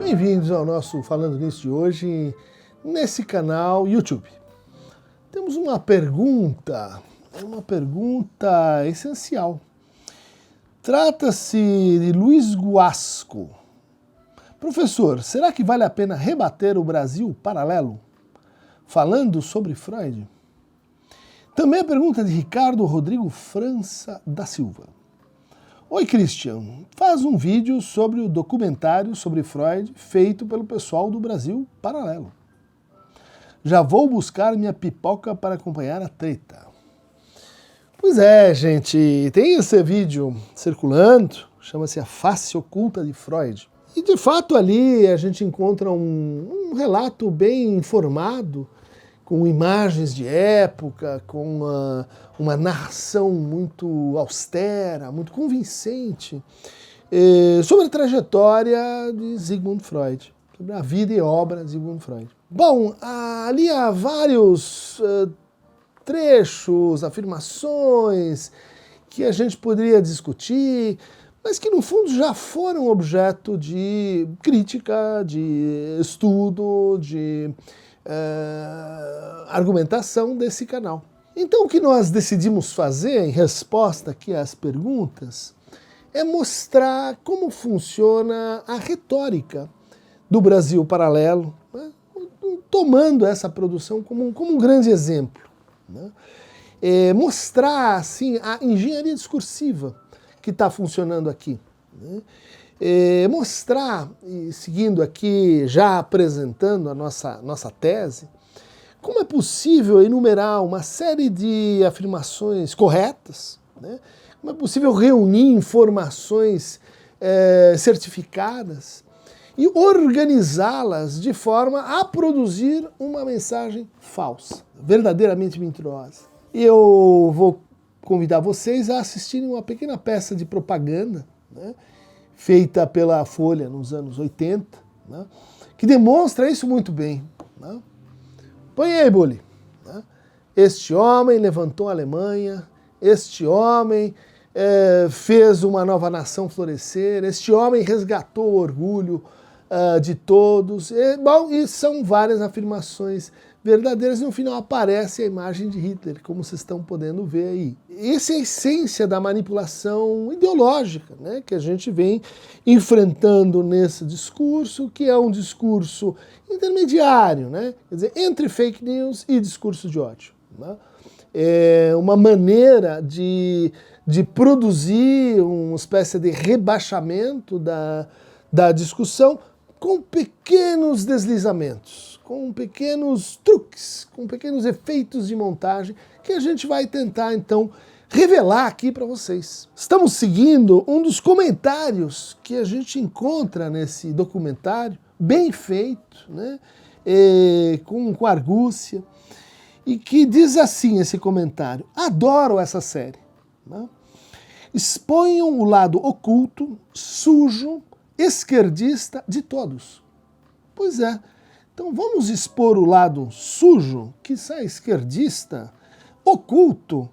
Bem-vindos ao nosso Falando Nisso de hoje, nesse canal YouTube. Temos uma pergunta essencial. Trata-se de Luiz Guasco. Professor, será que vale a pena rebater o Brasil paralelo, falando sobre Freud? Também a pergunta de Ricardo Rodrigo França da Silva. Oi, Christian, faz um vídeo sobre o documentário sobre Freud feito pelo pessoal do Brasil Paralelo. Já vou buscar minha pipoca para acompanhar a treta. Pois é, gente, tem esse vídeo circulando, chama-se A Face Oculta de Freud. E de fato ali a gente encontra um relato bem informado, com imagens de época, com uma narração muito austera, muito convincente, sobre a trajetória de Sigmund Freud, sobre a vida e obra de Sigmund Freud. Bom, ali há vários trechos, afirmações que a gente poderia discutir, mas que no fundo já foram objeto de crítica, de estudo, de argumentação desse canal. Então o que nós decidimos fazer em resposta aqui às perguntas é mostrar como funciona a retórica do Brasil Paralelo, né? Tomando essa produção como um grande exemplo, né? Mostrar assim a engenharia discursiva que está funcionando aqui, né? Mostrar, e seguindo aqui, já apresentando a nossa tese, como é possível enumerar uma série de afirmações corretas, né? Como é possível reunir informações certificadas e organizá-las de forma a produzir uma mensagem falsa, verdadeiramente mentirosa. E eu vou convidar vocês a assistirem uma pequena peça de propaganda, né, feita pela Folha nos anos 80, né, que demonstra isso muito bem, né? Põe aí, Bully. Né? Este homem levantou a Alemanha, este homem fez uma nova nação florescer, este homem resgatou o orgulho de todos. E são várias afirmações verdadeiras, e no final aparece a imagem de Hitler, como vocês estão podendo ver aí. Essa é a essência da manipulação ideológica, né, que a gente vem enfrentando nesse discurso, que é um discurso intermediário, né, quer dizer, entre fake news e discurso de ódio. Né? É uma maneira de produzir uma espécie de rebaixamento da discussão com pequenos deslizamentos, com pequenos truques, com pequenos efeitos de montagem que a gente vai tentar, então, revelar aqui para vocês. Estamos seguindo um dos comentários que a gente encontra nesse documentário, bem feito, né, com argúcia, e que diz assim esse comentário: adoro essa série. Né? Exponham o lado oculto, sujo, esquerdista de todos. Pois é, então vamos expor o lado sujo, quiçá esquerdista, oculto,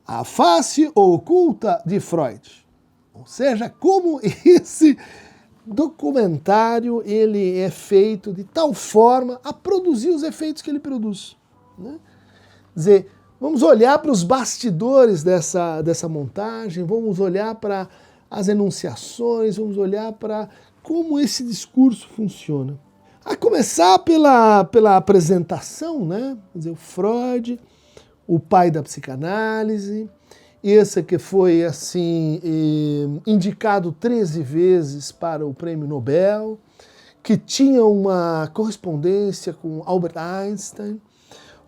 A Face Oculta de Freud. Ou seja, como esse documentário ele é feito de tal forma a produzir os efeitos que ele produz. Né? Quer dizer, vamos olhar para os bastidores dessa montagem, vamos olhar para as enunciações, vamos olhar para como esse discurso funciona. A começar pela apresentação, né? Quer dizer, o Freud, o pai da psicanálise, esse que foi assim indicado 13 vezes para o Prêmio Nobel, que tinha uma correspondência com Albert Einstein,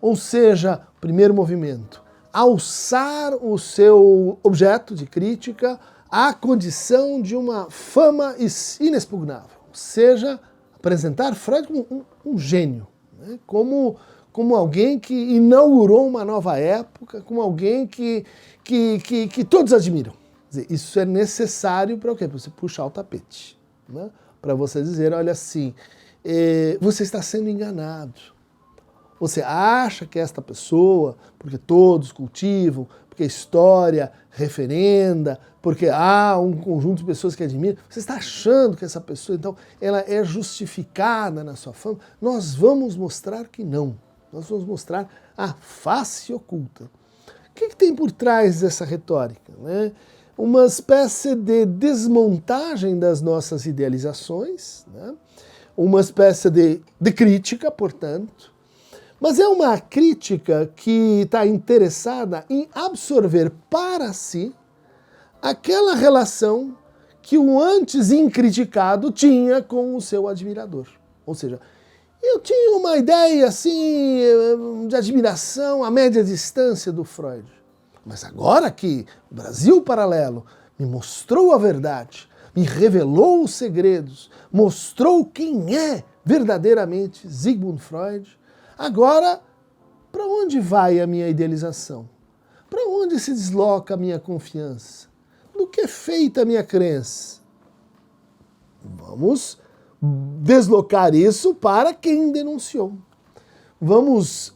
ou seja, primeiro movimento, alçar o seu objeto de crítica à condição de uma fama inexpugnável, ou seja, apresentar Freud como um gênio, né? Como alguém que inaugurou uma nova época, como alguém que todos admiram. Quer dizer, isso é necessário para o quê? Para você puxar o tapete, né? Para você dizer, olha assim, você está sendo enganado. Você acha que esta pessoa, porque todos cultivam, porque a história referenda, porque há um conjunto de pessoas que admiram, você está achando que essa pessoa, então, ela é justificada na sua fama? Nós vamos mostrar que não. Nós vamos mostrar a face oculta. O que tem por trás dessa retórica, né? Uma espécie de desmontagem das nossas idealizações, né? Uma espécie de crítica, portanto, mas é uma crítica que está interessada em absorver para si aquela relação que o antes incriticado tinha com o seu admirador. Ou seja, eu tinha uma ideia assim de admiração a média distância do Freud. Mas agora que o Brasil Paralelo me mostrou a verdade, me revelou os segredos, mostrou quem é verdadeiramente Sigmund Freud, agora, para onde vai a minha idealização? Para onde se desloca a minha confiança? Do que é feita a minha crença? Vamos deslocar isso para quem denunciou. Vamos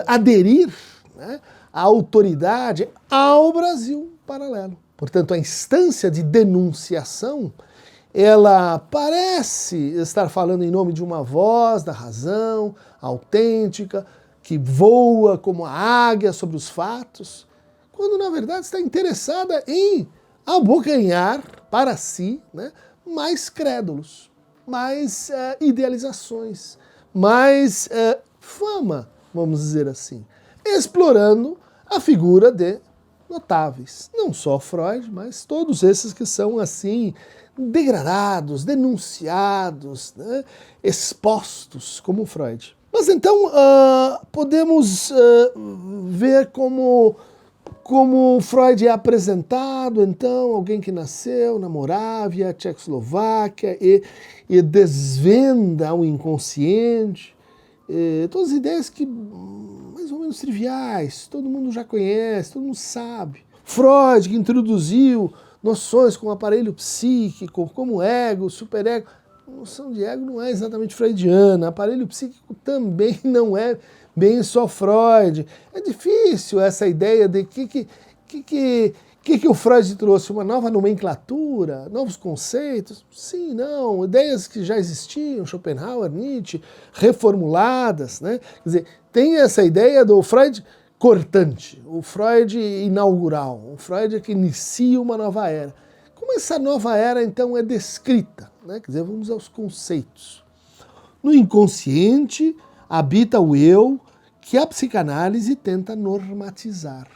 aderir, né, a autoridade ao Brasil Paralelo. Portanto, a instância de denunciação, ela parece estar falando em nome de uma voz da razão, autêntica, que voa como a águia sobre os fatos, quando na verdade está interessada em abocanhar para si, né, mais crédulos, mais idealizações, mais fama, vamos dizer assim, explorando a figura de notáveis. Não só Freud, mas todos esses que são assim degradados, denunciados, né, expostos como Freud. Mas então podemos ver como Freud é apresentado, então, alguém que nasceu na Morávia, Tchecoslováquia, e desvenda o inconsciente, todas as ideias que mais ou menos triviais, todo mundo já conhece, todo mundo sabe. Freud, que introduziu noções como aparelho psíquico, como ego, superego. A noção de ego não é exatamente freudiana, aparelho psíquico também não é bem só Freud. É difícil essa ideia de que o Freud trouxe, uma nova nomenclatura, novos conceitos. Sim, não, ideias que já existiam, Schopenhauer, Nietzsche, reformuladas, né? Quer dizer, tem essa ideia do Freud cortante, o Freud inaugural, o Freud que inicia uma nova era. Como essa nova era, então, é descrita, né? Quer dizer, vamos aos conceitos. No inconsciente habita o eu que a psicanálise tenta normatizar.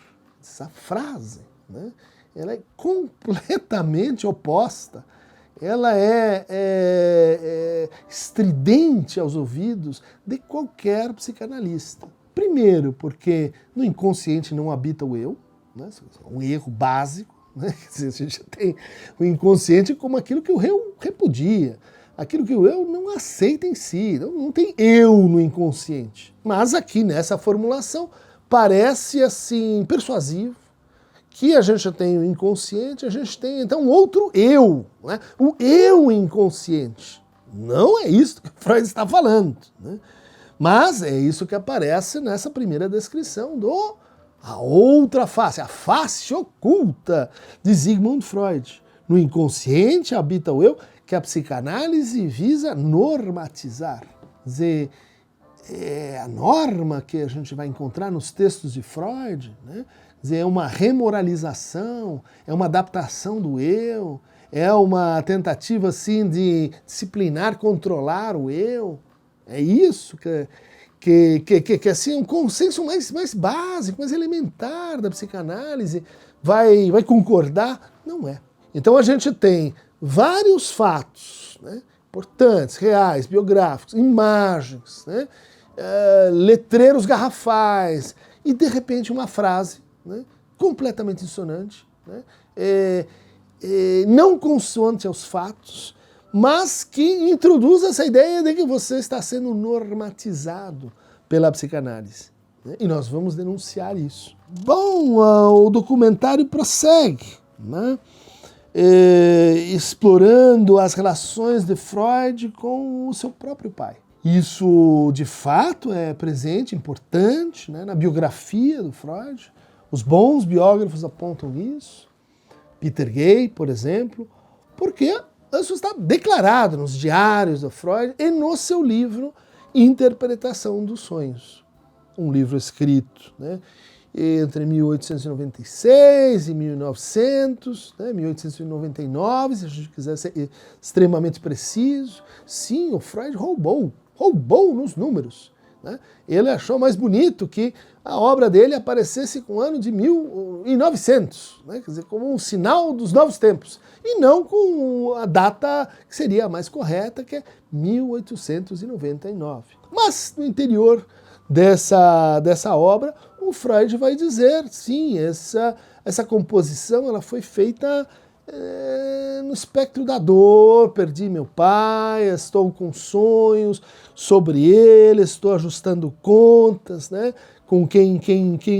Essa frase, né, ela é completamente oposta. Ela é estridente aos ouvidos de qualquer psicanalista. Primeiro, porque no inconsciente não habita o eu, né, um erro básico. Né? A gente tem o inconsciente como aquilo que o eu repudia, aquilo que o eu não aceita em si, não tem eu no inconsciente. Mas aqui nessa formulação parece assim persuasivo que a gente tem o inconsciente, a gente tem então outro eu, né? O eu inconsciente. Não é isso que Freud está falando, né? Mas é isso que aparece nessa primeira descrição a outra face, a face oculta de Sigmund Freud. No inconsciente habita o eu que a psicanálise visa normatizar. Quer dizer, é a norma que a gente vai encontrar nos textos de Freud, né? Quer dizer, é uma remoralização, é uma adaptação do eu, é uma tentativa assim de disciplinar, controlar o eu. É isso que assim, um consenso mais básico, mais elementar da psicanálise vai concordar? Não é. Então a gente tem vários fatos, né, importantes, reais, biográficos, imagens, né, letreiros garrafais, e de repente uma frase, né, completamente dissonante, né, não consoante aos fatos, mas que introduz essa ideia de que você está sendo normatizado pela psicanálise. Né? E nós vamos denunciar isso. Bom, o documentário prossegue, né? Explorando as relações de Freud com o seu próprio pai. Isso, de fato, é presente, importante, né, na biografia do Freud. Os bons biógrafos apontam isso. Peter Gay, por exemplo, porque isso está declarado nos diários do Freud e no seu livro Interpretação dos Sonhos. Um livro escrito, né, entre 1896 e 1900, né, 1899, se a gente quiser ser extremamente preciso. Sim, o Freud roubou nos números, né? Ele achou mais bonito que a obra dele aparecesse com o ano de 1900, né? Quer dizer, como um sinal dos novos tempos, e não com a data que seria a mais correta, que é 1899. Mas no interior dessa obra, o Freud vai dizer, sim, essa composição ela foi feita no espectro da dor. Perdi meu pai, estou com sonhos sobre ele, estou ajustando contas, né, com quem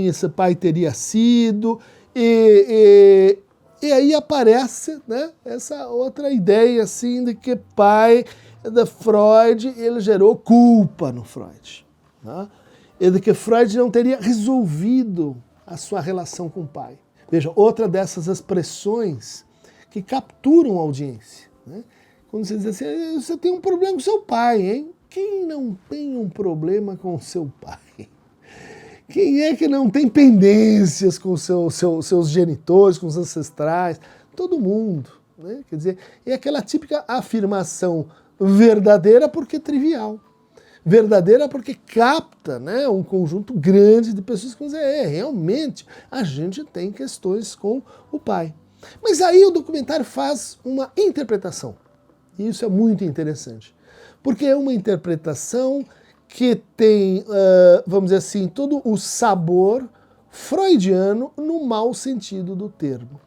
esse pai teria sido, e aí aparece, né, essa outra ideia assim de que pai da Freud, ele gerou culpa no Freud, né, e de que Freud não teria resolvido a sua relação com o pai. Veja, outra dessas expressões que capturam a audiência, né? Quando você diz assim, você tem um problema com seu pai, hein? Quem não tem um problema com seu pai? Quem é que não tem pendências com seus genitores, com os ancestrais? Todo mundo, né? Quer dizer, é aquela típica afirmação verdadeira porque trivial. Verdadeira porque capta, né, um conjunto grande de pessoas que vão dizer, realmente, a gente tem questões com o pai. Mas aí o documentário faz uma interpretação. E isso é muito interessante. Porque é uma interpretação que tem, vamos dizer assim, todo o sabor freudiano no mau sentido do termo.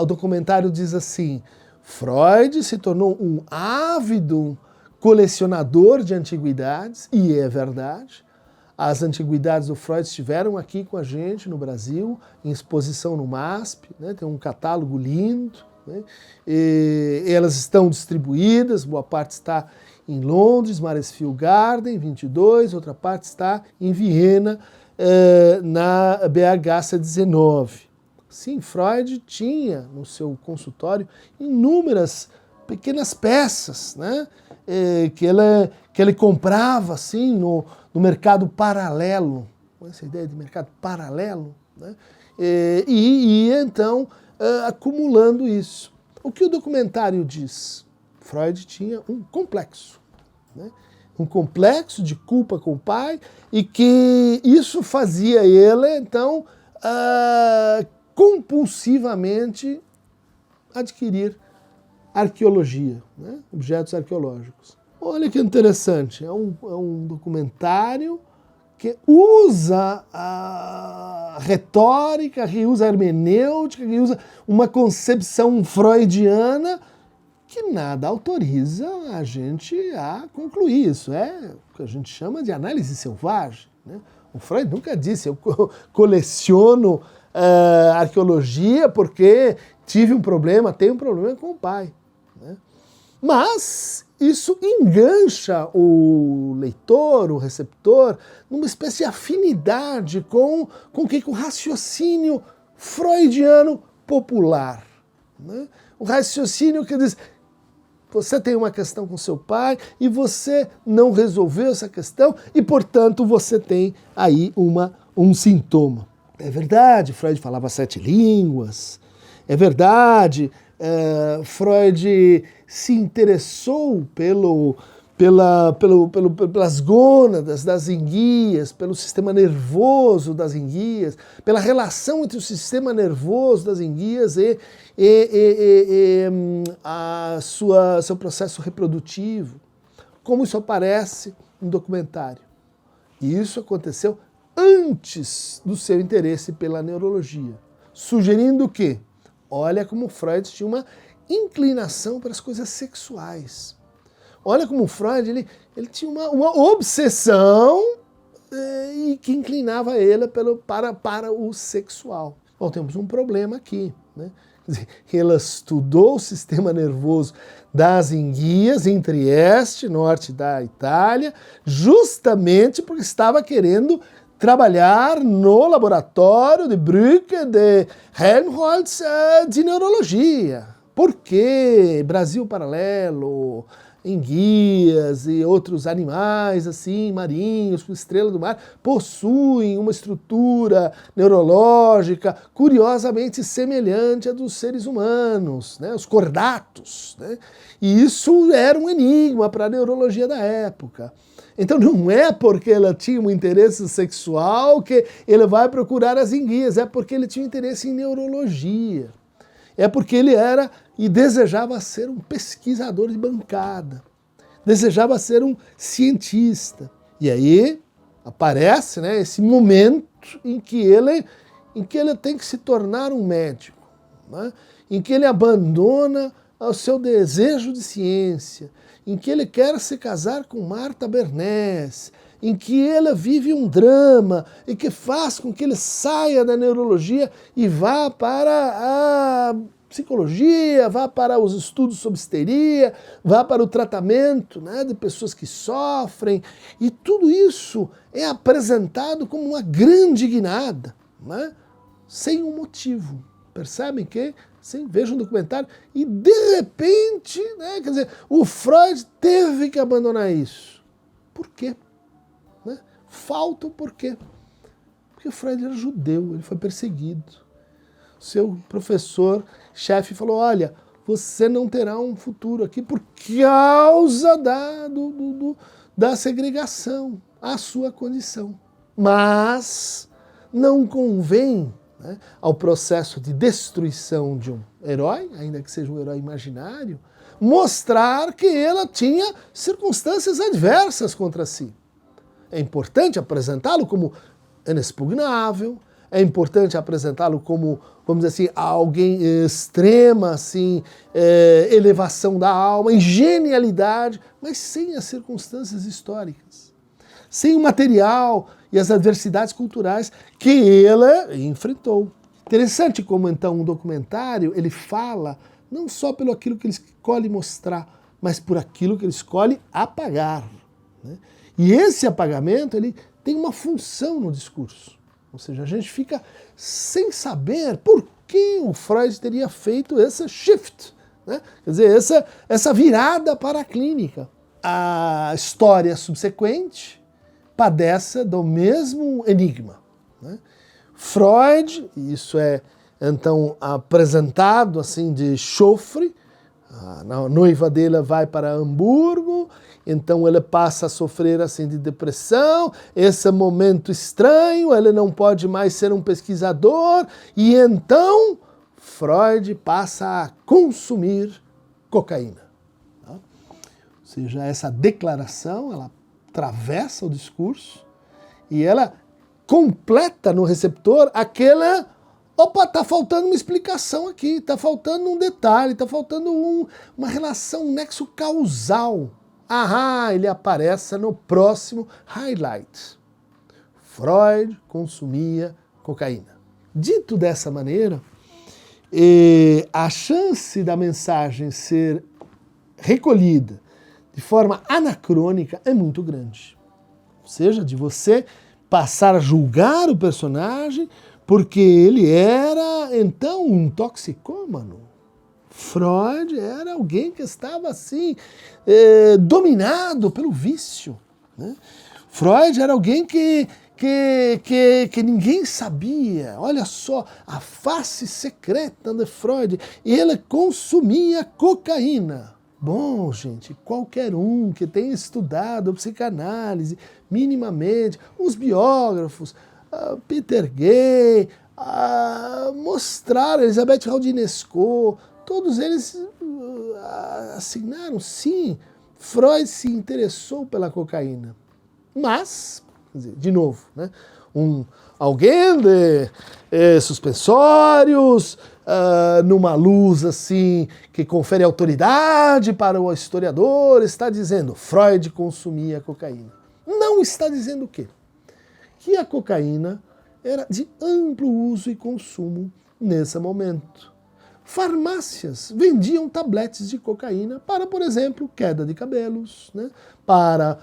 O documentário diz assim, Freud se tornou um ávido colecionador de antiguidades, e é verdade. As antiguidades do Freud estiveram aqui com a gente no Brasil, em exposição no MASP, né? Tem um catálogo lindo, né? E elas estão distribuídas, boa parte está em Londres, Maresfield Garden, 22, outra parte está em Viena, na BH 19. Sim, Freud tinha no seu consultório inúmeras pequenas peças, né? Que ele comprava assim no mercado paralelo, essa ideia de mercado paralelo, né? E ia então acumulando isso. O que o documentário diz? Freud tinha um complexo, né? Um complexo de culpa com o pai, e que isso fazia ele então compulsivamente adquirir arqueologia, né? Objetos arqueológicos. Olha que interessante, é um documentário que usa a retórica, que usa a hermenêutica, que usa uma concepção freudiana que nada autoriza a gente a concluir. Isso é o que a gente chama de análise selvagem, né? O Freud nunca disse, eu coleciono arqueologia porque tive um problema, tenho um problema com o pai, né? Mas isso engancha o leitor, o receptor, numa espécie de afinidade com o raciocínio freudiano popular, né? O raciocínio que diz, você tem uma questão com seu pai e você não resolveu essa questão e, portanto, você tem aí um sintoma. É verdade, Freud falava 7 línguas, é verdade, Freud se interessou pelas gônadas das enguias, pelo sistema nervoso das enguias, pela relação entre o sistema nervoso das enguias e seu processo reprodutivo, como isso aparece no documentário. E isso aconteceu antes do seu interesse pela neurologia, sugerindo que, olha como Freud tinha uma inclinação para as coisas sexuais. Olha como Freud ele tinha uma obsessão e que inclinava ele para o sexual. Bom, temos um problema aqui, né? Ela estudou o sistema nervoso das enguias em Trieste, norte da Itália, justamente porque estava querendo trabalhar no laboratório de Brücke, de Helmholtz, de neurologia. Por que Brasil Paralelo, enguias e outros animais assim, marinhos, estrela do mar, possuem uma estrutura neurológica curiosamente semelhante à dos seres humanos, né? Os cordatos, né? E isso era um enigma para a neurologia da época. Então não é porque ela tinha um interesse sexual que ele vai procurar as enguias, é porque ele tinha interesse em neurologia. É porque ele era e desejava ser um pesquisador de bancada, desejava ser um cientista. E aí aparece, né, esse momento em que ele tem que se tornar um médico, né, em que ele abandona o seu desejo de ciência, em que ele quer se casar com Martha Bernays, em que ele vive um drama e que faz com que ele saia da neurologia e vá para a psicologia, vá para os estudos sobre histeria, vá para o tratamento, né, de pessoas que sofrem, e tudo isso é apresentado como uma grande guinada, né, sem um motivo. Percebem que? Sim, vejam um documentário e de repente, né, quer dizer, o Freud teve que abandonar isso. Por quê? Né? Falta o porquê. Porque o Freud era judeu, ele foi perseguido. Seu professor, chefe, falou, olha, você não terá um futuro aqui por causa da segregação, a sua condição. Mas não convém, né, ao processo de destruição de um herói, ainda que seja um herói imaginário, mostrar que ela tinha circunstâncias adversas contra si. É importante apresentá-lo como inexpugnável, é importante apresentá-lo como, vamos dizer assim, alguém extrema, assim, elevação da alma, em genialidade, mas sem as circunstâncias históricas, sem o material e as adversidades culturais que ele enfrentou. Interessante como, então, um documentário, ele fala não só pelo aquilo que ele escolhe mostrar, mas por aquilo que ele escolhe apagar, né? E esse apagamento, ele tem uma função no discurso. Ou seja, a gente fica sem saber por que o Freud teria feito esse shift, né? Quer dizer, essa virada para a clínica. A história subsequente padece do mesmo enigma, né? Freud, isso é então apresentado assim de chofre, a noiva dele vai para Hamburgo, então ele passa a sofrer assim de depressão, esse momento estranho, ele não pode mais ser um pesquisador, e então Freud passa a consumir cocaína. Ou seja, essa declaração, ela atravessa o discurso e ela completa no receptor aquela... Opa, está faltando uma explicação aqui, está faltando um detalhe, está faltando uma relação, um nexo causal. Ahá, ele aparece no próximo highlight. Freud consumia cocaína. Dito dessa maneira, a chance da mensagem ser recolhida de forma anacrônica é muito grande. Ou seja, de você passar a julgar o personagem porque ele era, então, um toxicômano. Freud era alguém que estava, assim, dominado pelo vício, né? Freud era alguém que ninguém sabia. Olha só, a face secreta de Freud. Ele consumia cocaína. Bom, gente, qualquer um que tenha estudado psicanálise minimamente, os biógrafos, Peter Gay, mostraram, Elisabeth Raudinesco, todos eles assinaram, sim, Freud se interessou pela cocaína. Mas, quer dizer, de novo, né, alguém de suspensórios, numa luz assim que confere autoridade para o historiador, está dizendo Freud consumia cocaína. Não está dizendo o quê? Que a cocaína era de amplo uso e consumo nesse momento. farmácias vendiam tabletes de cocaína para, por exemplo, queda de cabelos, né? Para,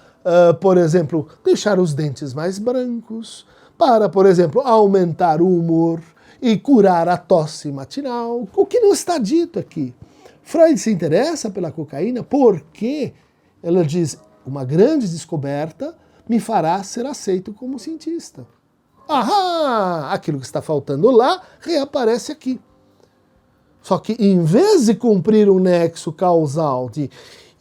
por exemplo, deixar os dentes mais brancos, para, por exemplo, aumentar o humor e curar a tosse matinal, o que não está dito aqui. Freud se interessa pela cocaína porque, ela diz, uma grande descoberta me fará ser aceito como cientista. Ahá! Aquilo que está faltando lá reaparece aqui. Só que em vez de cumprir um nexo causal de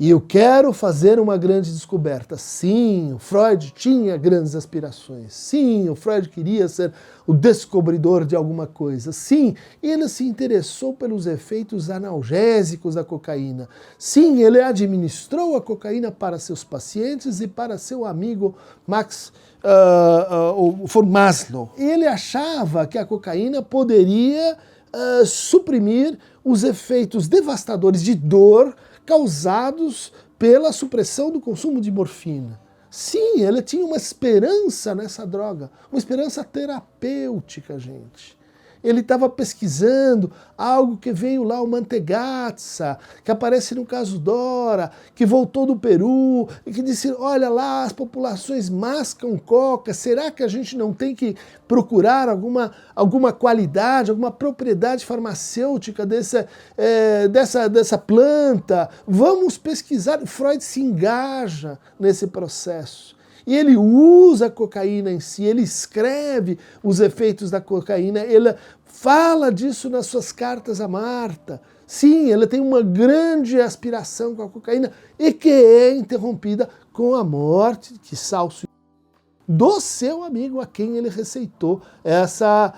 eu quero fazer uma grande descoberta, sim, o Freud tinha grandes aspirações, sim, o Freud queria ser o descobridor de alguma coisa, sim, ele se interessou pelos efeitos analgésicos da cocaína, sim, ele administrou a cocaína para seus pacientes e para seu amigo Max von Maslow. Ele achava que a cocaína poderia suprimir os efeitos devastadores de dor causados pela supressão do consumo de morfina. Sim, ele tinha uma esperança nessa droga, uma esperança terapêutica, gente. Ele estava pesquisando algo que veio lá, o Mantegazza, que aparece no caso Dora, que voltou do Peru, e que disse, olha lá, as populações mascam coca, será que a gente não tem que procurar alguma qualidade, alguma propriedade farmacêutica dessa planta? Vamos pesquisar. Freud se engaja nesse processo. E ele usa a cocaína em si, ele escreve os efeitos da cocaína, ele fala disso nas suas cartas a Marta. Sim, ele tem uma grande aspiração com a cocaína e que é interrompida com a morte, que salso, do seu amigo a quem ele receitou essa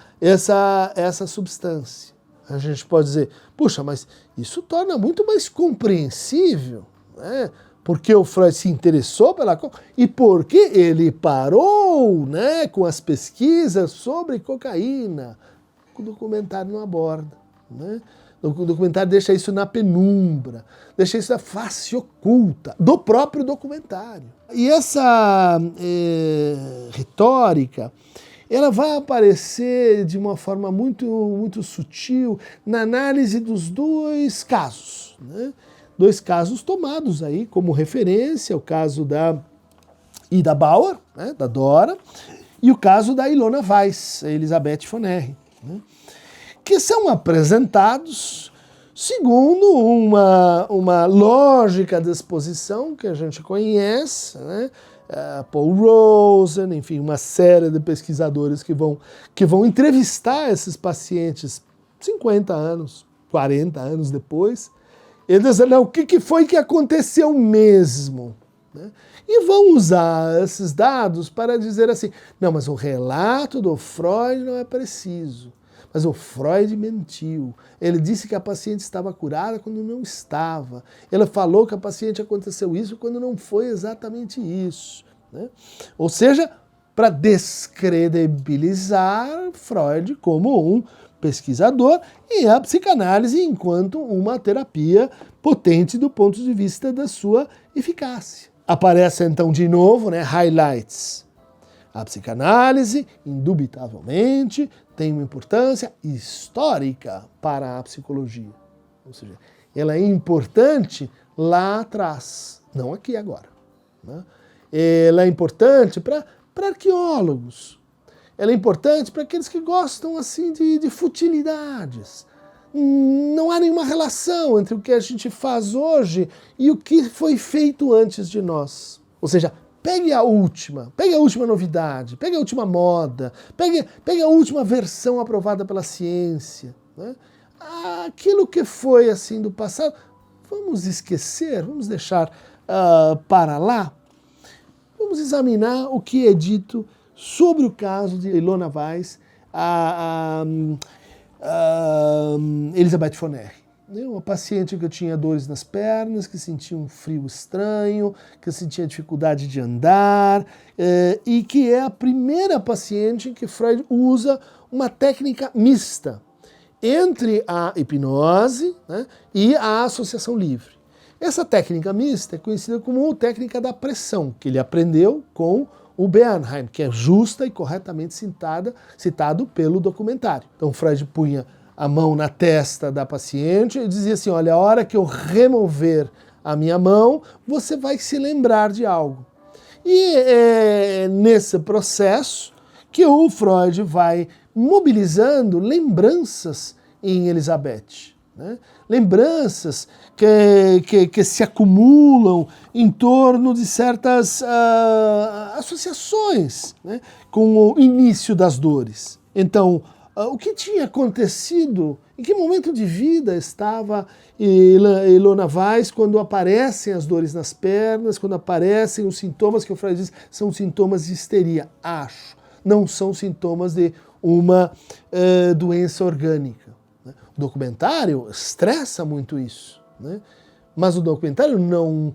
substância. A gente pode dizer, puxa, mas isso torna muito mais compreensível, né? Porque o Freud se interessou pela cocaína e porque ele parou, né, com as pesquisas sobre cocaína. O documentário não aborda, né? O documentário deixa isso na penumbra, deixa isso na face oculta do próprio documentário. E essa retórica, ela vai aparecer de uma forma muito sutil na análise dos dois casos, né? Dois casos tomados aí como referência, o caso da Ida Bauer, né, da Dora, e o caso da Ilona Weiss, a Elisabeth von Ehre, né, que são apresentados segundo uma lógica de exposição que a gente conhece, né, Paul Rosen, enfim, uma série de pesquisadores que vão entrevistar esses pacientes 50 anos, 40 anos depois. Eles dizem, não, o que foi que aconteceu mesmo? Né? E vão usar esses dados para dizer assim, não, mas o relato do Freud não é preciso. Mas o Freud mentiu. Ele disse que a paciente estava curada quando não estava. Ele falou que a paciente aconteceu isso quando não foi exatamente isso. Né? Ou seja, para descredibilizar Freud como um pesquisador e a psicanálise enquanto uma terapia potente do ponto de vista da sua eficácia. Aparece então de novo, né, highlights. A psicanálise, indubitavelmente, tem uma importância histórica para a psicologia. Ou seja, ela é importante lá atrás, não aqui agora. Né? Ela é importante para arqueólogos. Ela é importante para aqueles que gostam assim de futilidades. Não há nenhuma relação entre o que a gente faz hoje e o que foi feito antes de nós. Ou seja, pegue a última novidade, pegue a última moda, pegue a última versão aprovada pela ciência. Né? Aquilo que foi assim do passado, vamos esquecer, vamos deixar para lá. Vamos examinar o que é dito sobre o caso de Ilona Weiss, Elisabeth von Ehre. Uma paciente que tinha dores nas pernas, que sentia um frio estranho, que sentia dificuldade de andar, e que é a primeira paciente em que Freud usa uma técnica mista entre a hipnose, né, e a associação livre. Essa técnica mista é conhecida como técnica da pressão, que ele aprendeu com o Bernheim, que é justa e corretamente citado pelo documentário. Então Freud punha a mão na testa da paciente e dizia assim, olha, a hora que eu remover a minha mão, você vai se lembrar de algo. E é nesse processo que o Freud vai mobilizando lembranças em Elizabeth, né? Lembranças que se acumulam em torno de certas associações, né, com o início das dores. Então, o que tinha acontecido, em que momento de vida estava Ilona Weiss quando aparecem as dores nas pernas, quando aparecem os sintomas que o Freud diz são sintomas de histeria? Acho, não são sintomas de uma doença orgânica. O documentário estressa muito isso, né? Mas o documentário não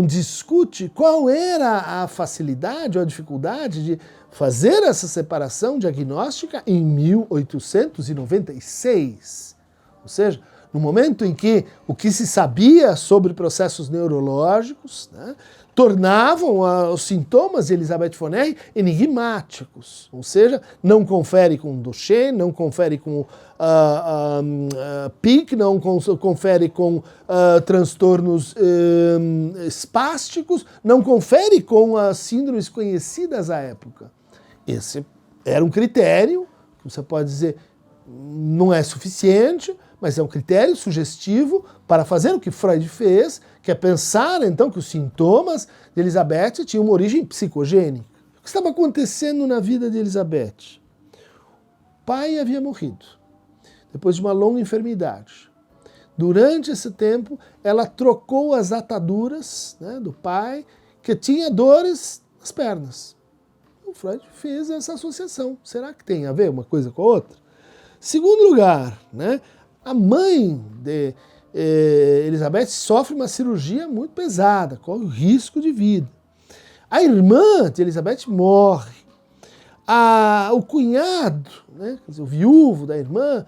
discute qual era a facilidade ou a dificuldade de fazer essa separação diagnóstica em 1896. Ou seja, no momento em que o que se sabia sobre processos neurológicos, né, tornavam os sintomas de Elisabeth von Ehre enigmáticos. Ou seja, não confere com Duchenne, não confere com PIC, não confere com transtornos espásticos, não confere com as síndromes conhecidas à época. Esse era um critério, que você pode dizer, não é suficiente, mas é um critério sugestivo para fazer o que Freud fez, que é pensar então que os sintomas de Elizabeth tinham uma origem psicogênica. O que estava acontecendo na vida de Elizabeth? O pai havia morrido, depois de uma longa enfermidade. Durante esse tempo, ela trocou as ataduras, né, do pai, que tinha dores nas pernas. O Freud fez essa associação. Será que tem a ver uma coisa com a outra? Segundo lugar, né, a mãe de Elizabeth sofre uma cirurgia muito pesada, corre o risco de vida. A irmã de Elizabeth morre. O cunhado, né, quer dizer, o viúvo da irmã,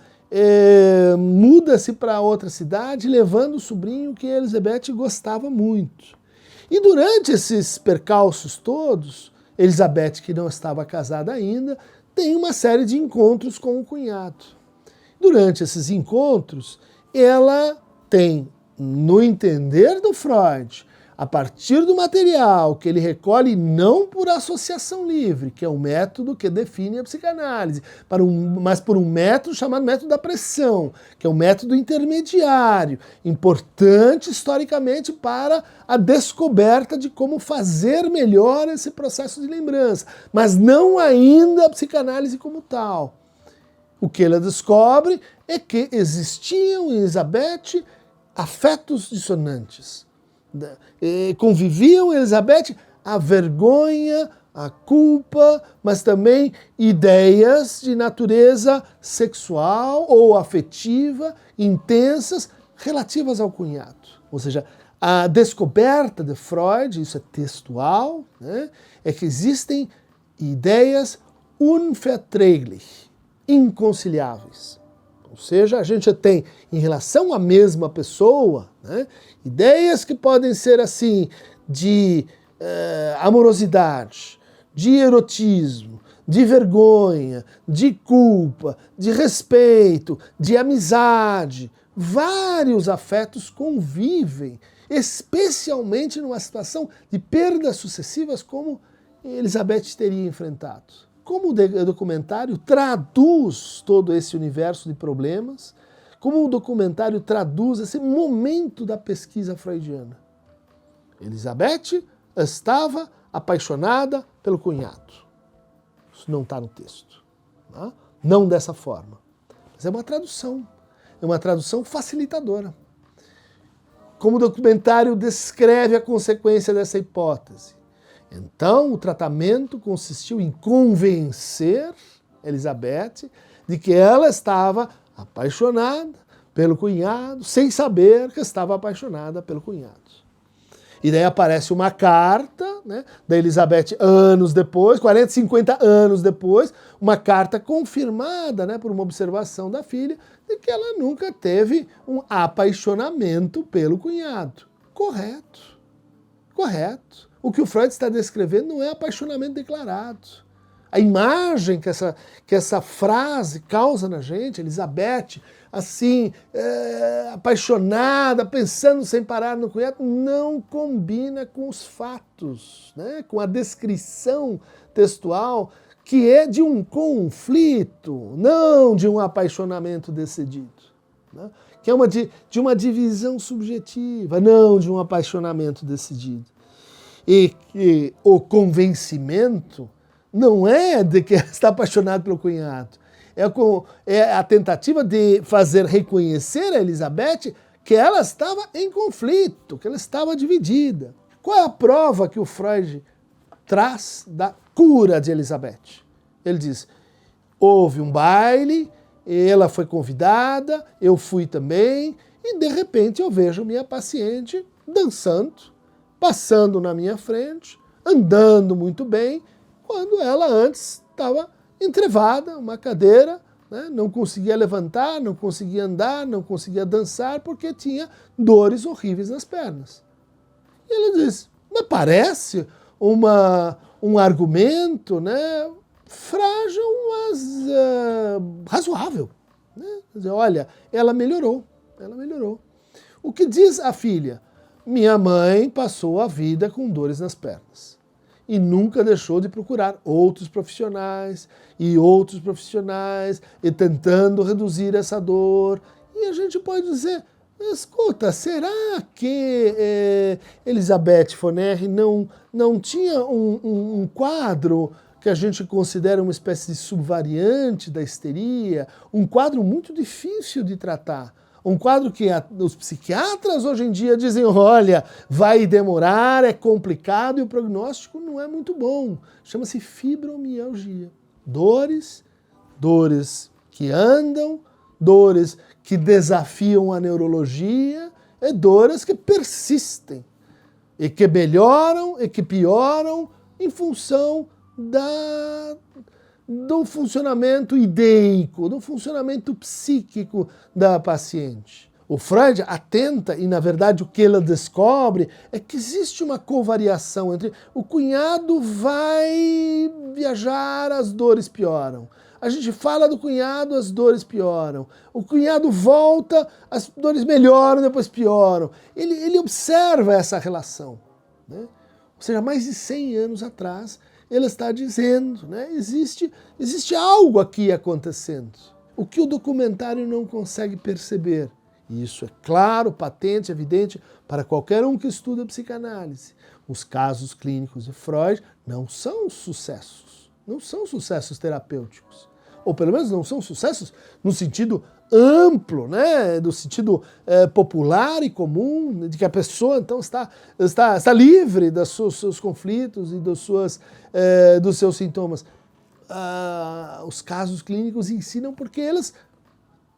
muda-se para outra cidade, levando o sobrinho que Elizabeth gostava muito. E durante esses percalços todos, Elizabeth, que não estava casada ainda, tem uma série de encontros com o cunhado. Durante esses encontros, ela tem, no entender do Freud, a partir do material que ele recolhe não por associação livre, que é um método que define a psicanálise, mas por um método chamado método da pressão, que é um método intermediário, importante historicamente para a descoberta de como fazer melhor esse processo de lembrança, mas não ainda a psicanálise como tal. O que ela descobre é que existiam em Elizabeth afetos dissonantes. Conviviam em Elizabeth a vergonha, a culpa, mas também ideias de natureza sexual ou afetiva, intensas, relativas ao cunhado. Ou seja, a descoberta de Freud, isso é textual, né, é que existem ideias unverträglich, inconciliáveis. Ou seja, a gente tem, em relação à mesma pessoa, né, ideias que podem ser assim, de amorosidade, de erotismo, de vergonha, de culpa, de respeito, de amizade. Vários afetos convivem, especialmente numa situação de perdas sucessivas como Elizabeth teria enfrentado. Como o documentário traduz todo esse universo de problemas, como o documentário traduz esse momento da pesquisa freudiana. Elizabeth estava apaixonada pelo cunhado. Isso não está no texto. Tá? Não dessa forma. Mas é uma tradução facilitadora. Como o documentário descreve a consequência dessa hipótese. Então, o tratamento consistiu em convencer Elizabeth de que ela estava apaixonada pelo cunhado, sem saber que estava apaixonada pelo cunhado. E daí aparece uma carta, né, da Elizabeth anos depois, 40, 50 anos depois, uma carta confirmada, né, por uma observação da filha, de que ela nunca teve um apaixonamento pelo cunhado. Correto. O que o Freud está descrevendo não é apaixonamento declarado. A imagem que essa frase causa na gente, Elizabeth, assim, apaixonada, pensando sem parar no cunhado, não combina com os fatos, né? Com a descrição textual, que é de um conflito, não de um apaixonamento decidido, né? Que é de uma divisão subjetiva, não de um apaixonamento decidido. E o convencimento não é de que ela está apaixonada pelo cunhado, é a tentativa de fazer reconhecer a Elizabeth que ela estava em conflito, que ela estava dividida. Qual é a prova que o Freud traz da cura de Elizabeth? Ele diz, houve um baile, ela foi convidada, eu fui também, e de repente eu vejo minha paciente dançando, passando na minha frente, andando muito bem, quando ela antes estava entrevada, uma cadeira, né? Não conseguia levantar, não conseguia andar, não conseguia dançar, porque tinha dores horríveis nas pernas. E ele diz, mas parece um argumento, né, frágil, mas razoável. Né? Quer dizer, olha, ela melhorou. O que diz a filha? Minha mãe passou a vida com dores nas pernas e nunca deixou de procurar outros profissionais e tentando reduzir essa dor. E a gente pode dizer, escuta, será que Elizabeth von Ehre não tinha um quadro que a gente considera uma espécie de subvariante da histeria, um quadro muito difícil de tratar? Um quadro que os psiquiatras hoje em dia dizem, olha, vai demorar, é complicado e o prognóstico não é muito bom. Chama-se fibromialgia. Dores que andam, dores que desafiam a neurologia, e dores que persistem, e que melhoram e que pioram em função do funcionamento ideico, do funcionamento psíquico da paciente. O Freud atenta, e na verdade o que ele descobre é que existe uma covariação entre o cunhado vai viajar, as dores pioram. A gente fala do cunhado, as dores pioram. O cunhado volta, as dores melhoram, depois pioram. Ele observa essa relação, né? Ou seja, mais de 100 anos atrás, ele está dizendo, né, existe algo aqui acontecendo. O que o documentário não consegue perceber. E isso é claro, patente, evidente para qualquer um que estuda psicanálise. Os casos clínicos de Freud não são sucessos terapêuticos. Ou pelo menos não são sucessos no sentido amplo, né, do sentido popular e comum, de que a pessoa então está livre dos seus conflitos e dos seus sintomas. Os casos clínicos ensinam porque eles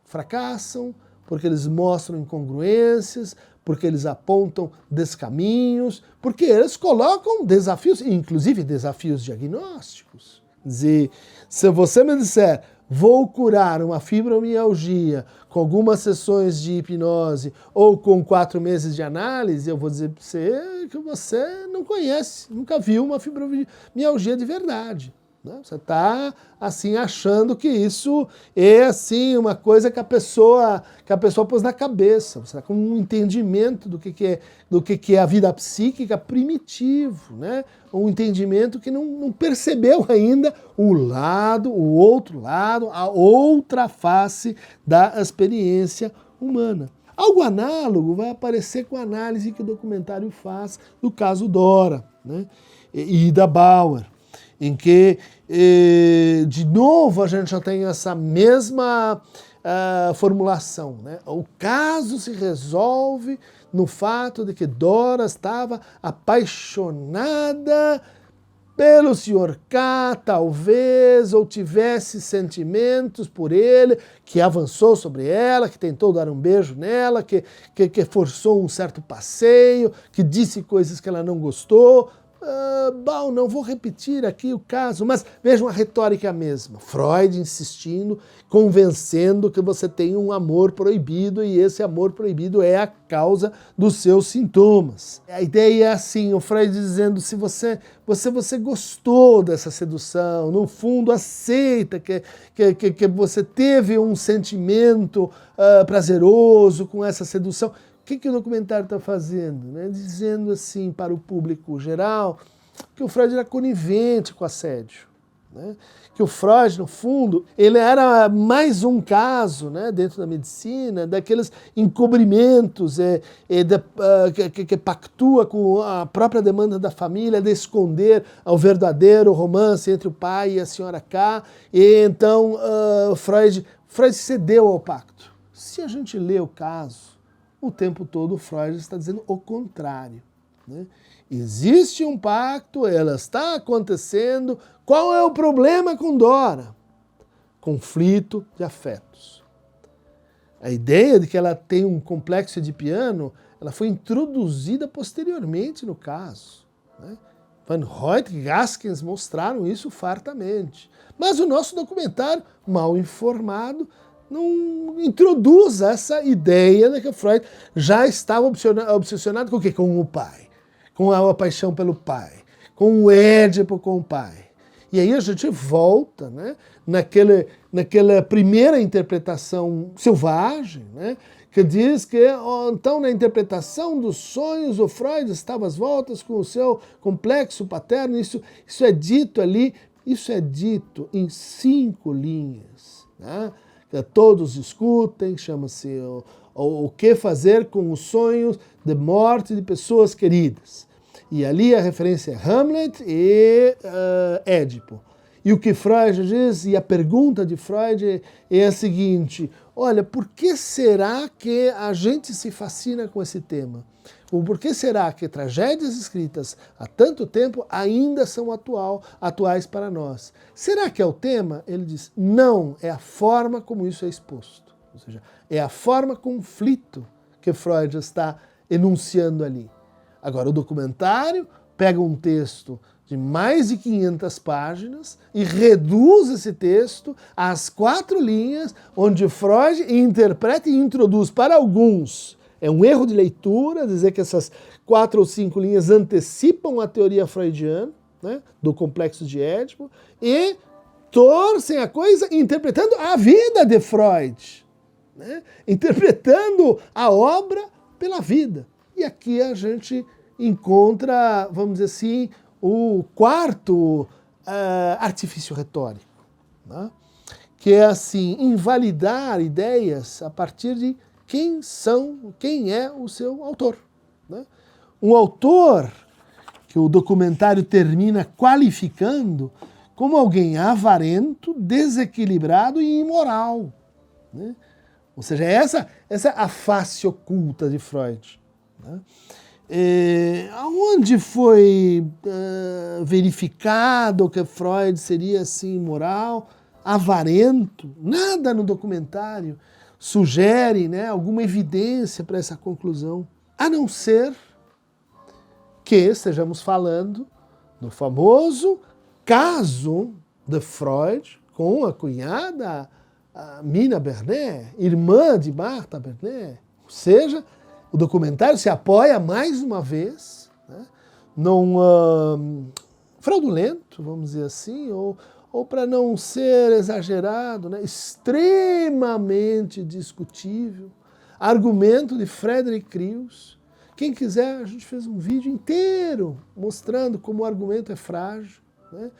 fracassam, porque eles mostram incongruências, porque eles apontam descaminhos, porque eles colocam desafios, inclusive desafios diagnósticos. Dizer, se você me disser, vou curar uma fibromialgia com algumas sessões de hipnose ou com 4 meses de análise, eu vou dizer para você que você não conhece, nunca viu uma fibromialgia de verdade. Né? Você está assim achando que isso é assim uma coisa que a pessoa pôs na cabeça. Você está com um entendimento do que é a vida psíquica primitivo, né? Um entendimento que não percebeu ainda o outro lado, a outra face da experiência humana. Algo análogo vai aparecer com a análise que o documentário faz do caso Dora, né? E da Bauer, em que, de novo, a gente já tem essa mesma formulação, né? O caso se resolve no fato de que Dora estava apaixonada pelo Sr. K, talvez, ou tivesse sentimentos por ele, que avançou sobre ela, que tentou dar um beijo nela, que forçou um certo passeio, que disse coisas que ela não gostou. bom, não vou repetir aqui o caso, mas vejam a retórica mesma. Freud insistindo, convencendo que você tem um amor proibido e esse amor proibido é a causa dos seus sintomas. A ideia é assim, o Freud dizendo, se você gostou dessa sedução, no fundo aceita que você teve um sentimento prazeroso com essa sedução. O que o documentário está fazendo? Né? Dizendo assim para o público geral que o Freud era conivente com assédio. Né? Que o Freud, no fundo, ele era mais um caso, né, dentro da medicina, daqueles encobrimentos que pactua com a própria demanda da família de esconder o verdadeiro romance entre o pai e a senhora K. E então Freud cedeu ao pacto. Se a gente lê o caso, o tempo todo Freud está dizendo o contrário. Né? Existe um pacto, ela está acontecendo. Qual é o problema com Dora? Conflito de afetos. A ideia de que ela tem um complexo edipiano, ela foi introduzida posteriormente no caso. Né? Van Rooijt e Gaskins mostraram isso fartamente. Mas o nosso documentário, mal informado, não introduz essa ideia de que Freud já estava obsessionado com o quê? Com o pai, com a paixão pelo pai, com o Édipo com o pai. E aí a gente volta, né, naquela primeira interpretação selvagem, né, que diz que, então, na interpretação dos sonhos, o Freud estava às voltas com o seu complexo paterno. Isso é dito ali, isso é dito em 5 linhas, né? Todos discutem, chama-se o que fazer com os sonhos de morte de pessoas queridas. E ali a referência é Hamlet e Édipo. E o que Freud diz, e a pergunta de Freud é a seguinte, olha, por que será que a gente se fascina com esse tema? Ou por que será que tragédias escritas há tanto tempo ainda são atuais para nós? Será que é o tema? Ele diz, não, é a forma como isso é exposto. Ou seja, é a forma conflito que Freud está enunciando ali. Agora, o documentário pega um texto de mais de 500 páginas e reduz esse texto às 4 linhas, onde Freud interpreta e introduz para alguns. É um erro de leitura dizer que essas 4 ou 5 linhas antecipam a teoria freudiana, né, do complexo de Édipo, e torcem a coisa interpretando a vida de Freud, né, interpretando a obra pela vida. E aqui a gente encontra, vamos dizer assim, o quarto artifício retórico, né, que é assim, invalidar ideias a partir de quem é o seu autor. Né? Um autor que o documentário termina qualificando como alguém avarento, desequilibrado e imoral. Né? Ou seja, essa é a face oculta de Freud. Né? Onde foi verificado que Freud seria assim imoral, avarento? Nada no documentário sugere, né, alguma evidência para essa conclusão, a não ser que estejamos falando do famoso caso de Freud com a cunhada a Mina Bernet, irmã de Martha Bernet. Ou seja, o documentário se apoia mais uma vez, né, num fraudulento, vamos dizer assim, ou para não ser exagerado, né, extremamente discutível, argumento de Frederick Crews. Quem quiser, a gente fez um vídeo inteiro mostrando como o argumento é frágil. Né?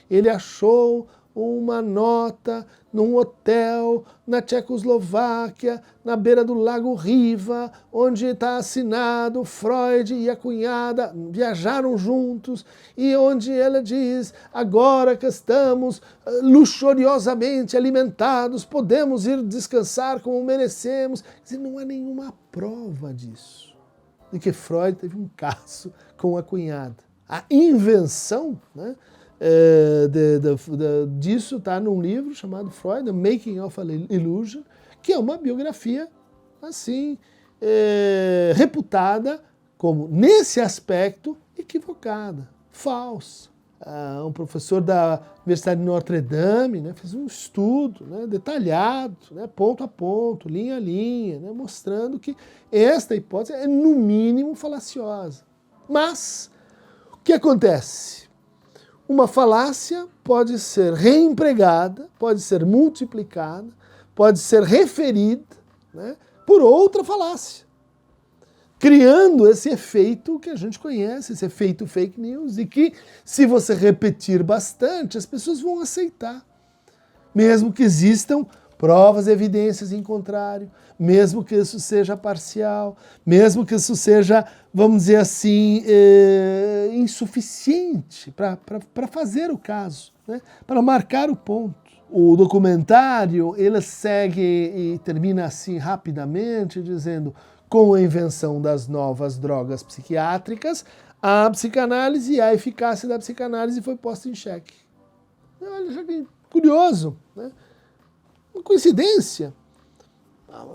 Ele achou uma nota num hotel na Tchecoslováquia, na beira do Lago Riva, onde está assinado Freud e a cunhada viajaram juntos, e onde ela diz, agora que estamos luxuriosamente alimentados, podemos ir descansar como merecemos. Quer dizer, não há nenhuma prova disso, de que Freud teve um caso com a cunhada. A invenção, né, disso está num livro chamado Freud, The Making of an Illusion, que é uma biografia assim reputada como, nesse aspecto, equivocada. falsa. Um professor da Universidade de Notre Dame, né, fez um estudo, né, detalhado, né, ponto a ponto, linha a linha, né, mostrando que esta hipótese é no mínimo falaciosa. Mas o que acontece? Uma falácia pode ser reempregada, pode ser multiplicada, pode ser referida, né, por outra falácia, criando esse efeito que a gente conhece, esse efeito fake news, e que, se você repetir bastante, as pessoas vão aceitar. Mesmo que existam provas e evidências em contrário, mesmo que isso seja parcial, mesmo que isso seja, vamos dizer assim, insuficiente para fazer o caso, né? Para marcar o ponto. O documentário, ele segue e termina assim rapidamente, dizendo: com a invenção das novas drogas psiquiátricas, a psicanálise e a eficácia da psicanálise foi posta em xeque. Olha, já que curioso, né? Uma coincidência.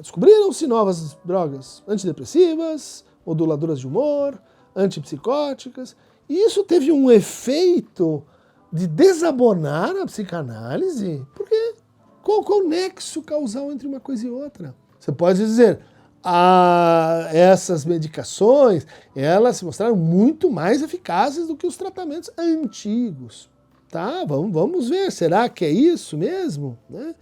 Descobriram-se novas drogas antidepressivas, moduladoras de humor, antipsicóticas, e isso teve um efeito de desabonar a psicanálise, porque qual é o nexo causal entre uma coisa e outra? Você pode dizer: essas medicações, elas se mostraram muito mais eficazes do que os tratamentos antigos. Tá, vamos ver, será que é isso mesmo? Né?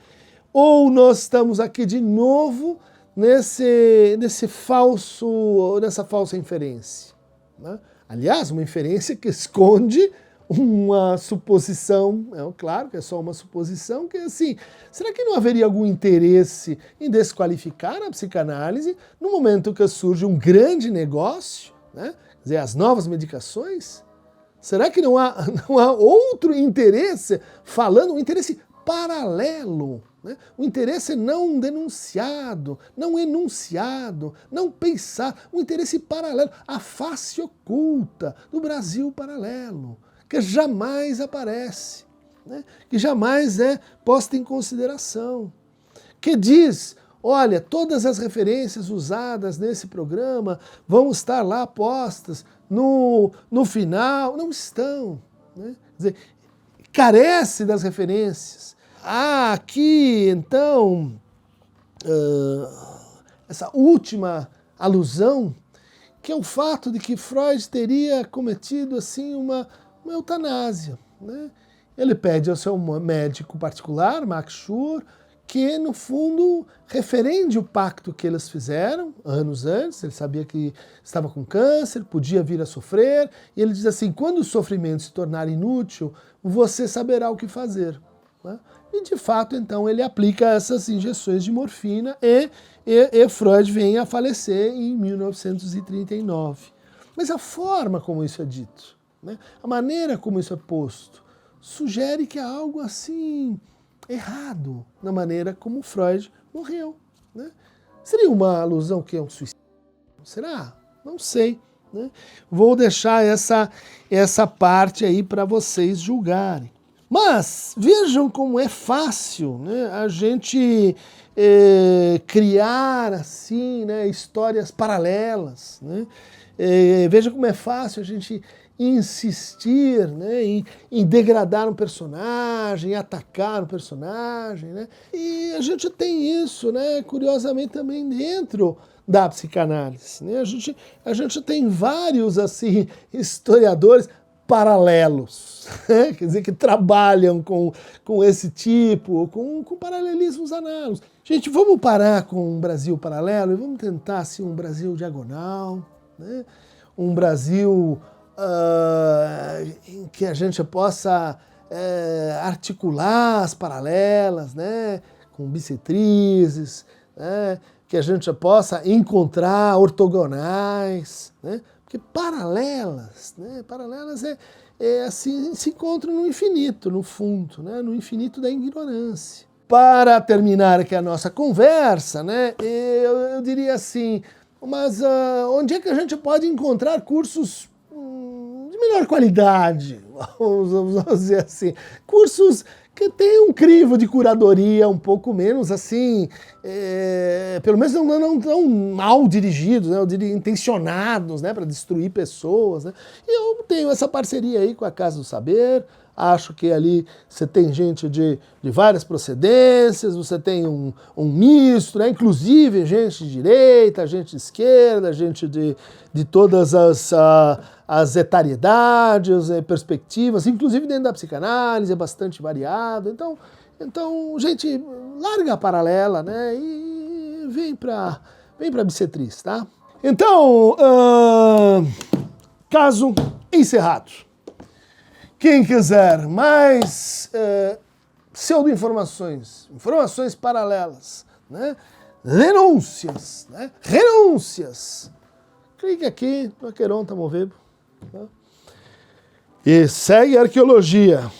Ou nós estamos aqui de novo nessa falsa inferência? Né? Aliás, uma inferência que esconde uma suposição, claro que é só uma suposição, que é assim: será que não haveria algum interesse em desqualificar a psicanálise no momento que surge um grande negócio, né? Quer dizer, as novas medicações? Será que não há outro interesse, um interesse paralelo, né? Um interesse não denunciado, não enunciado, não pensado, um interesse paralelo, a face oculta do Brasil paralelo, que jamais aparece, né? Que jamais é posta em consideração, que diz: olha, todas as referências usadas nesse programa vão estar lá postas no final. Não estão, né? Quer dizer, carece das referências. Aqui, então, essa última alusão, que é o fato de que Freud teria cometido assim uma eutanásia, né? Ele pede ao seu médico particular, Max Schur, que, no fundo, referende o pacto que eles fizeram anos antes. Ele sabia que estava com câncer, podia vir a sofrer, e ele diz assim: quando o sofrimento se tornar inútil, você saberá o que fazer. Né? E, de fato, então, ele aplica essas injeções de morfina e Freud vem a falecer em 1939. Mas a forma como isso é dito, né? A maneira como isso é posto, sugere que há algo assim errado na maneira como Freud morreu. Né? Seria uma alusão que é um suicídio? Será? Não sei. Né? Vou deixar essa parte aí para vocês julgarem. Mas vejam como é fácil, né, a gente criar assim, né, histórias paralelas. Né? Veja como é fácil a gente insistir, né, em degradar um personagem, em atacar um personagem. Né? E a gente tem isso, né, curiosamente, também dentro da psicanálise. Né? A gente tem vários assim, historiadores paralelos, né? Quer dizer, que trabalham com esse tipo, com paralelismos análogos. Gente, vamos parar com um Brasil paralelo e vamos tentar assim, um Brasil diagonal, né? Um Brasil em que a gente possa articular as paralelas, né? Com bissetrizes, né? Que a gente possa encontrar ortogonais, né? Porque paralelas, né? Paralelas assim, se encontram no infinito, no fundo, né? No infinito da ignorância. Para terminar aqui a nossa conversa, né? Eu diria assim, mas onde é que a gente pode encontrar cursos de melhor qualidade, vamos dizer assim, cursos que tem um crivo de curadoria um pouco menos assim, pelo menos não tão mal dirigidos, né, intencionados, né, para destruir pessoas, né. E eu tenho essa parceria aí com a Casa do Saber. Acho que ali você tem gente de várias procedências, você tem um misto, né? Inclusive gente de direita, gente de esquerda, gente de todas as etariedades, perspectivas, inclusive dentro da psicanálise, é bastante variado. Então gente, larga a paralela, né? E vem para bissetriz, tá? Então, caso encerrado. Quem quiser mais pseudo-informações, informações paralelas, né? Renúncias, clique aqui no Aqueronta Movebo, tá? E segue a arqueologia.